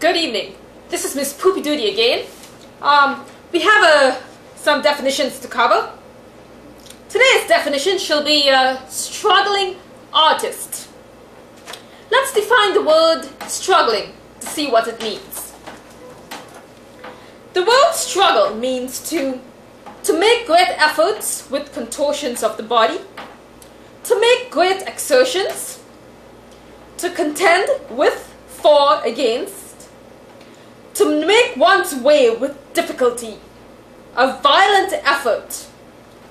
Good evening. This is Miss Poopee Doodee again. We have some definitions to cover. Today's definition shall be a struggling artist. Let's define the word struggling to see what it means. The word struggle means to make great efforts with contortions of the body, to make great exertions, to contend with, for, against, to make one's way with difficulty, a violent effort,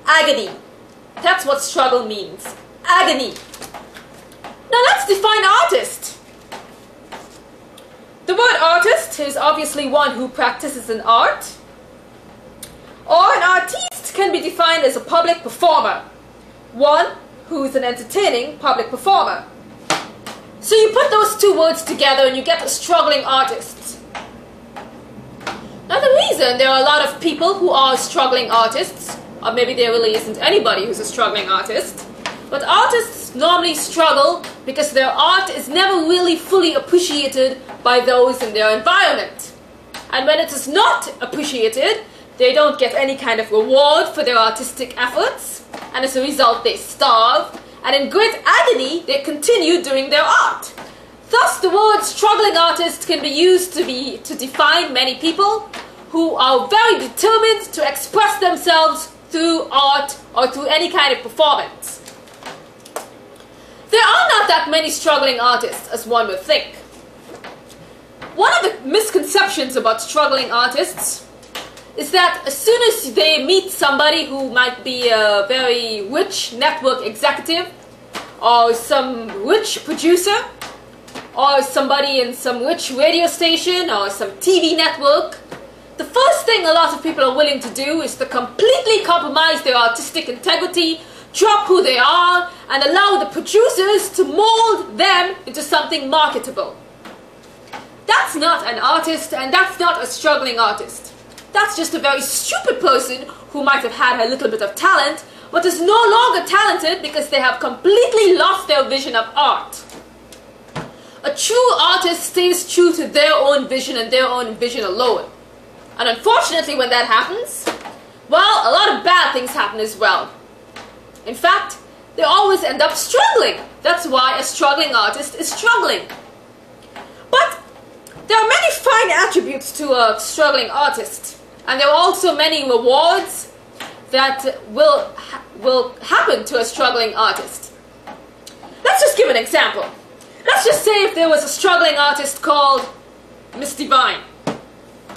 agony. That's what struggle means. Agony. Now let's define artist. The word artist is obviously one who practices an art, or an artiste can be defined as a public performer, one who is an entertaining public performer. So you put those two words together and you get a struggling artist. Now the reason there are a lot of people who are struggling artists, or maybe there really isn't anybody who's a struggling artist, but artists normally struggle because their art is never really fully appreciated by those in their environment. And when it is not appreciated, they don't get any kind of reward for their artistic efforts, and as a result they starve, and in great agony they continue doing their art. Thus the word struggling artist can be used to define many people who are very determined to express themselves through art or through any kind of performance. There are not that many struggling artists as one would think. One of the misconceptions about struggling artists is that as soon as they meet somebody who might be a very rich network executive, or some rich producer, or somebody in some rich radio station, or some TV network, the first thing a lot of people are willing to do is to completely compromise their artistic integrity, drop who they are, and allow the producers to mold them into something marketable. That's not an artist, and that's not a struggling artist. That's just a very stupid person who might have had a little bit of talent, but is no longer talented because they have completely lost their vision of art. A true artist stays true to their own vision and their own vision alone. And unfortunately when that happens, well, a lot of bad things happen as well. In fact, they always end up struggling. That's why a struggling artist is struggling. But there are many fine attributes to a struggling artist. And there are also many rewards that will happen to a struggling artist. Let's just give an example. Let's just say if there was a struggling artist called Miss Divine,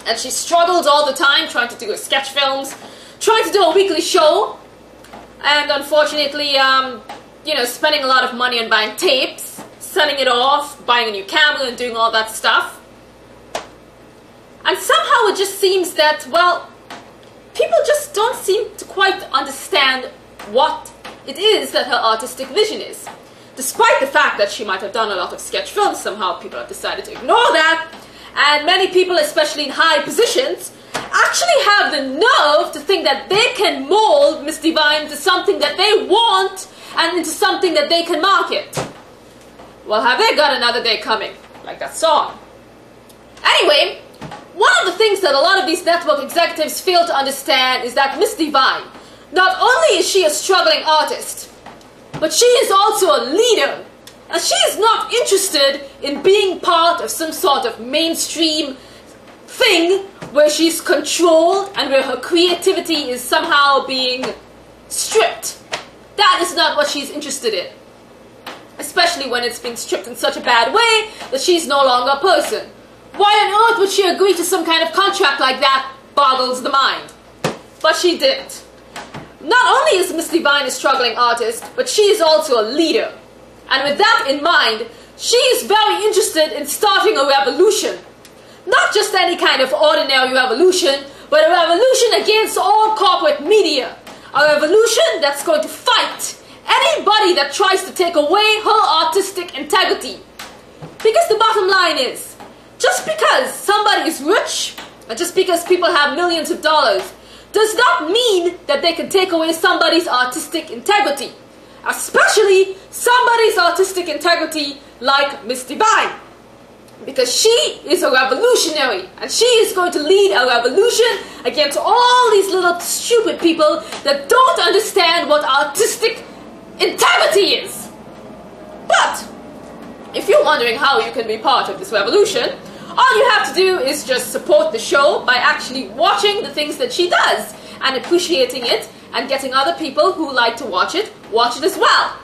and she struggled all the time trying to do her sketch films, trying to do a weekly show, and unfortunately, spending a lot of money on buying tapes, selling it off, buying a new camera and doing all that stuff. And somehow it just seems that, well, people just don't seem to quite understand what it is that her artistic vision is. Despite the fact that she might have done a lot of sketch films, somehow people have decided to ignore that. And many people, especially in high positions, actually have the nerve to think that they can mold Miss Divine into something that they want and into something that they can market. Well, have they got another day coming? Like that song. Anyway, one of the things that a lot of these network executives fail to understand is that Miss Divine, not only is she a struggling artist, but she is also a leader. And she is not interested in being part of some sort of mainstream thing where she's controlled and where her creativity is somehow being stripped. That is not what she's interested in. Especially when it's being stripped in such a bad way that she's no longer a person. Why on earth would she agree to some kind of contract like that? Boggles the mind. But she didn't. Not only is Miss Divine a struggling artist, but she is also a leader. And with that in mind, she is very interested in starting a revolution. Not just any kind of ordinary revolution, but a revolution against all corporate media. A revolution that's going to fight anybody that tries to take away her artistic integrity. Because the bottom line is, just because somebody is rich, and just because people have millions of dollars, does not mean that they can take away somebody's artistic integrity. Especially somebody's artistic integrity like Miss Divine. Because she is a revolutionary, and she is going to lead a revolution against all these little stupid people that don't understand what artistic integrity is. But if you're wondering how you can be part of this revolution, all you have to do is just support the show by actually watching the things that she does and appreciating it and getting other people who like to watch it as well.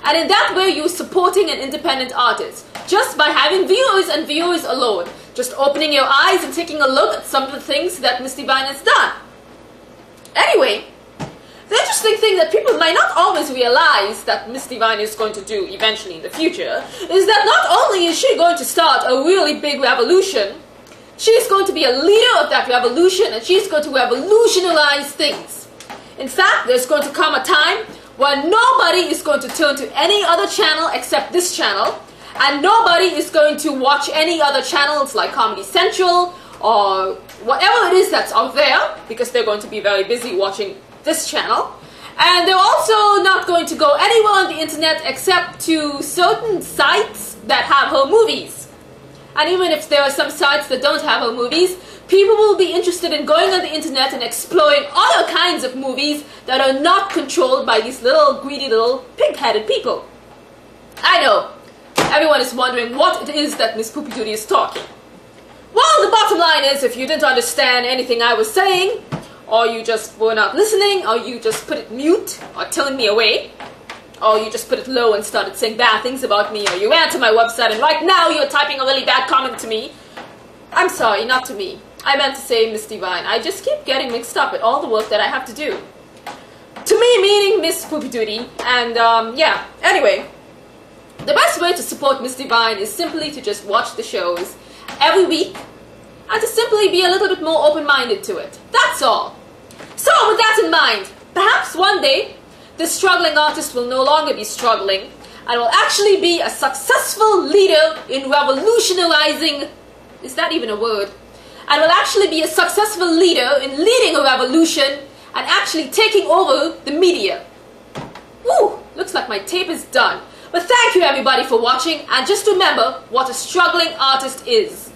And in that way, you're supporting an independent artist just by having viewers and viewers alone. Just opening your eyes and taking a look at some of the things that Miss Divine has done. Anyway, the interesting thing that people might not always realize that Miss Divine is going to do eventually in the future is that not only is she going to start a really big revolution, she's going to be a leader of that revolution, and she's going to revolutionize things. In fact, there's going to come a time when nobody is going to turn to any other channel except this channel, and nobody is going to watch any other channels like Comedy Central or whatever it is that's out there, because they're going to be very busy watching this channel. And they're also not going to go anywhere on the internet except to certain sites that have her movies. And even if there are some sites that don't have her movies, people will be interested in going on the internet and exploring other kinds of movies that are not controlled by these little greedy little pig-headed people. I know, everyone is wondering what it is that Miss Poopee Doodee is talking. Well, the bottom line is, if you didn't understand anything I was saying, or you just were not listening, or you just put it mute, or turning me away, or you just put it low and started saying bad things about me, or you ran to my website and right now you're typing a really bad comment to me, I'm sorry, not to me. I meant to say Miss Divine. I just keep getting mixed up with all the work that I have to do. To me, meaning Miss Poopee Doodee. And, yeah. Anyway, the best way to support Miss Divine is simply to just watch the shows every week and to simply be a little bit more open-minded to it. That's all. So, with that in mind, perhaps one day, this struggling artist will no longer be struggling and will actually be a successful leader in revolutionizing... Is that even a word? And will actually be a successful leader in leading a revolution and actually taking over the media. Woo! Looks like my tape is done. But thank you everybody for watching, and just remember what a struggling artist is.